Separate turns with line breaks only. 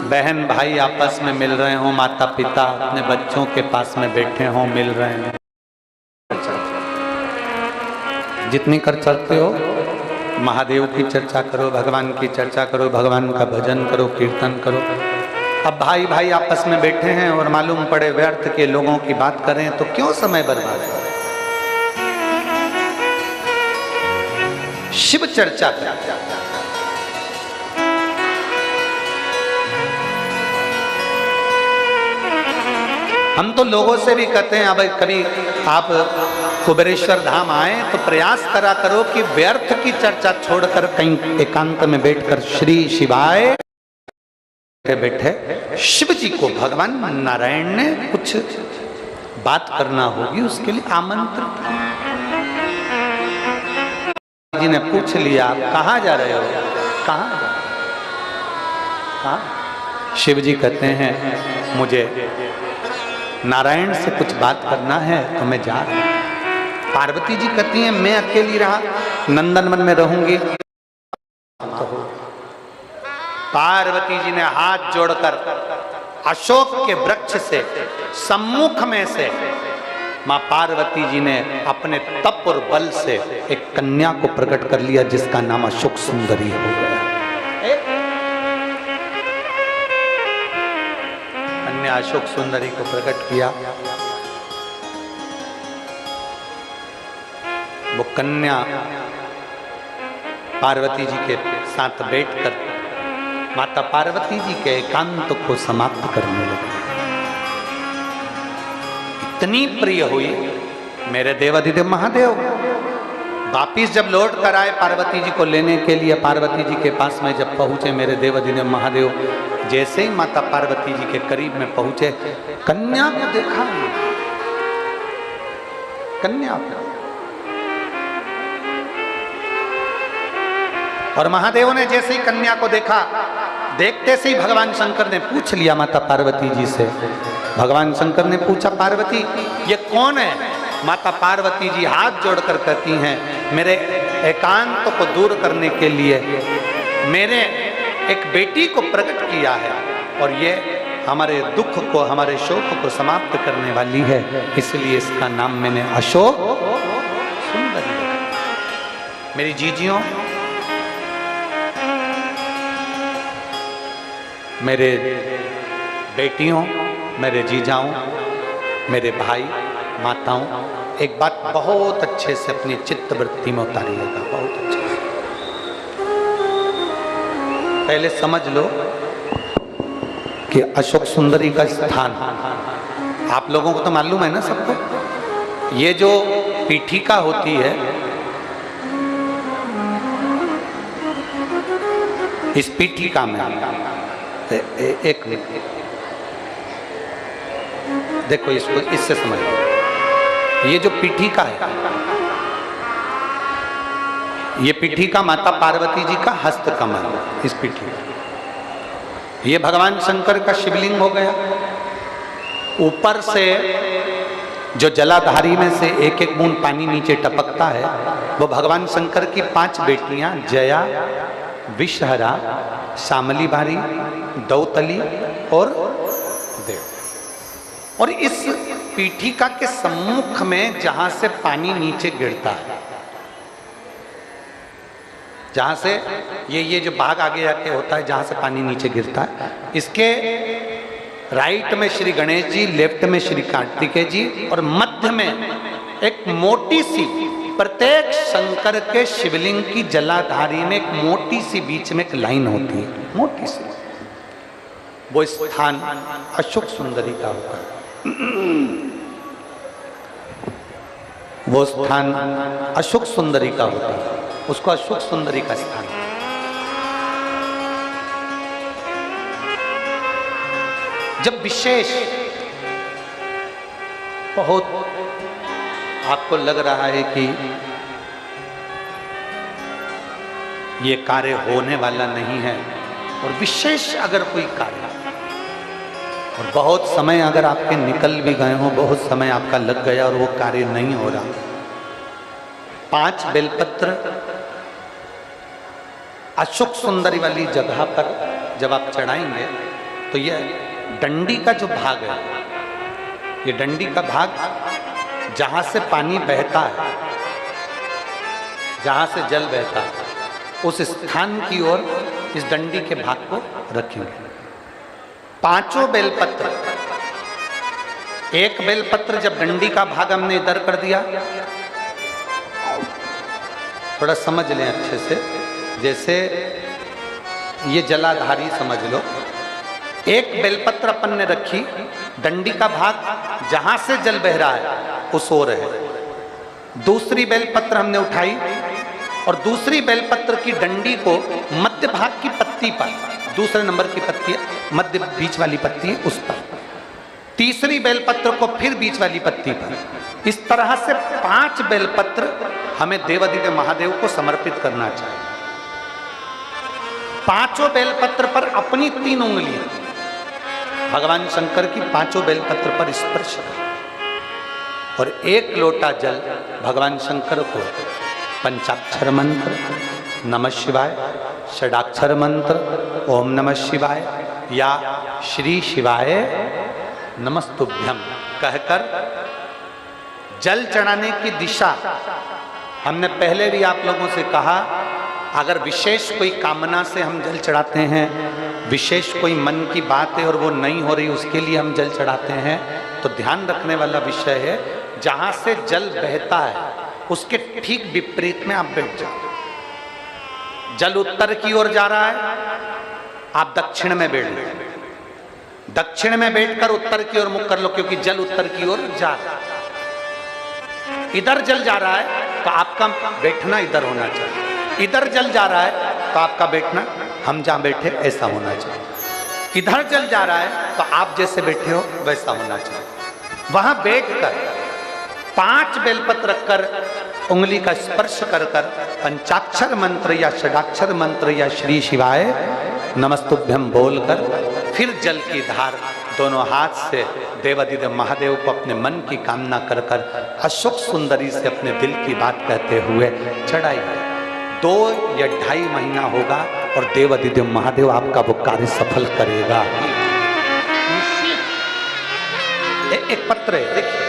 बहन भाई आपस में मिल रहे हो, माता पिता अपने बच्चों के पास में बैठे हों, मिल रहे हैं, जितनी कर सकते हो महादेव की चर्चा करो, भगवान की चर्चा करो, भगवान का भजन करो, कीर्तन करो। अब भाई भाई आपस में बैठे हैं और मालूम पड़े व्यर्थ के लोगों की बात करें तो क्यों समय बर्बाद करें। शिव चर्चा करें। हम तो लोगों से भी कहते हैं, अब कभी आप कुबेरेश्वर धाम आए तो प्रयास करा करो कि व्यर्थ की चर्चा छोड़कर कहीं एकांत में बैठकर श्री शिवाय बैठे शिव जी को भगवान नारायण ने कुछ बात करना होगी, उसके लिए आमंत्रित जी ने पूछ लिया, आप कहाँ जा रहे हो, कहाँ जा रहे हो? कहाँ? शिव जी कहते हैं मुझे नारायण से कुछ बात करना है तो मैं जा रहा हूं। पार्वती जी कहती हैं मैं अकेली रहा नंदनवन में रहूंगी। पार्वती जी ने हाथ जोड़कर अशोक के वृक्ष से सम्मुख में से मां पार्वती जी ने अपने तप और बल से एक कन्या को प्रकट कर लिया जिसका नाम अशोक सुंदरी हो गया। कन्या अशोक सुंदरी को प्रकट किया। वो कन्या पार्वती जी के साथ बैठकर माता पार्वती जी के एकांत को समाप्त करने लगी। इतनी प्रिय हुई मेरे देवाधिदेव महादेव वापिस जब लौट कर आए पार्वती जी को लेने के लिए, पार्वती जी के पास में जब पहुंचे मेरे देवाधिदेव महादेव, जैसे ही माता पार्वती जी के करीब में पहुंचे कन्या को देखा, कन्या को, और महादेव ने जैसे ही कन्या को देखा, देखते से ही भगवान शंकर ने पूछ लिया माता पार्वती जी से। भगवान शंकर ने पूछा पार्वती ये कौन है? माता पार्वती जी हाथ जोड़कर कहती हैं मेरे एकांत को दूर करने के लिए मेरे एक बेटी को प्रकट किया है और ये हमारे दुख को, हमारे शोक को समाप्त करने वाली है, इसलिए इसका नाम मैंने अशोक सुंदरी रखा। मेरी जीजियों, मेरे बेटियों, मेरे जीजाओं, मेरे भाई माताओं, एक बात बहुत अच्छे से अपनी चित्तवृत्ति में उतारिएगा, बहुत अच्छे से। पहले समझ लो कि अशोक सुंदरी का स्थान आप लोगों को तो मालूम है ना सबको। ये जो पीठिका होती है, इस पीठिका में एक मिनट देखो, इसको इससे समझो। ये जो पीठिका है, ये पीठिका माता पार्वती जी का हस्त कमल, इस पीठिका, ये भगवान शंकर का शिवलिंग हो गया। ऊपर से जो जलाधारी में से एक एक बूंद पानी नीचे टपकता है, वो भगवान शंकर की 5 बेटियां जया, विषहरा, शामली बारी, दौतली और देव। और इस पीठिका के सम्मुख में जहां से पानी नीचे गिरता है, जहां से ये जो भाग आगे जाके होता है जहां से पानी नीचे गिरता है, इसके राइट में श्री गणेश जी, लेफ्ट में श्री कार्तिकेय जी और मध्य में एक मोटी सी, प्रत्येक शंकर के शिवलिंग की जलाधारी में एक मोटी सी बीच में एक लाइन होती है, मोटी सी। वो स्थान अशोक सुंदरी का होता है। वो स्थान अशोक सुंदरी का होता है, उसको अशोक सुंदरी का स्थान। जब विशेष बहुत आपको लग रहा है कि ये कार्य होने वाला नहीं है, और विशेष अगर कोई कार्य और बहुत समय अगर आपके निकल भी गए हो, बहुत समय आपका लग गया और वो कार्य नहीं हो रहा, 5 बेलपत्र अशोक सुंदरी वाली जगह पर जब आप चढ़ाएंगे तो ये डंडी का जो भाग है, ये डंडी का भाग जहां से पानी बहता है, जहां से जल बहता है, उस स्थान की ओर इस डंडी के भाग को रखेंगे। पांचों बेलपत्र, एक बेलपत्र जब डंडी का भाग हमने इधर कर दिया, थोड़ा समझ लें अच्छे से, जैसे ये जलाधारी समझ लो। एक बेलपत्र अपन ने रखी, डंडी का भाग जहां से जल बह रहा है उस ओर है। दूसरी बेलपत्र हमने उठाई और दूसरी बेलपत्र की डंडी को मध्य भाग की पत्ती पर, दूसरे नंबर की पत्ती मध्य बीच वाली पत्ती है उस पर, तीसरी बेलपत्र को फिर बीच वाली पत्ती पर, इस तरह से 5 बेलपत्र हमें देवादिदेव महादेव को समर्पित करना चाहिए। पांचों बेलपत्र पर अपनी 3 उंगलियां भगवान शंकर की 5 बेलपत्र पर स्पर्श कर और 1 लोटा जल भगवान शंकर को पंचाक्षर मंत्र नमः शिवाय, षडाक्षर मंत्र ओम नमः शिवाय या श्री शिवाय नमस्तुभ्यम कहकर जल चढ़ाने की दिशा, हमने पहले भी आप लोगों से कहा, अगर विशेष कोई कामना से हम जल चढ़ाते हैं, विशेष कोई मन की बात है और वो नहीं हो रही, उसके लिए हम जल चढ़ाते हैं, तो ध्यान रखने वाला विषय है जहां से जल बहता है उसके ठीक विपरीत में आप बैठ जाओ। जल उत्तर की ओर जा रहा है, आप दक्षिण में बैठ लो, दक्षिण में बैठकर उत्तर की ओर मुख कर लो, क्योंकि जल उत्तर की ओर जा रहा है। इधर जल जा रहा है तो आपका बैठना इधर होना चाहिए, इधर जल जा रहा है तो आपका बैठना हम जहां बैठे ऐसा होना चाहिए। इधर जल जा रहा है तो आप जैसे बैठे हो वैसा होना चाहिए। वहां बैठकर 5 बेलपत्र रखकर उंगली का स्पर्श कर कर पंचाक्षर मंत्र या षडाक्षर मंत्र या श्री शिवाय नमस्तुभ्यम बोलकर फिर जल की धार दोनों हाथ से देवादिदेव महादेव को अपने मन की कामना कर कर अशोक सुंदरी से अपने दिल की बात कहते हुए चढ़ाइए। 2 या 2.5 महीना होगा और देवादिदेव महादेव आपका वो कार्य सफल करेगा। एक पत्र है, देखिए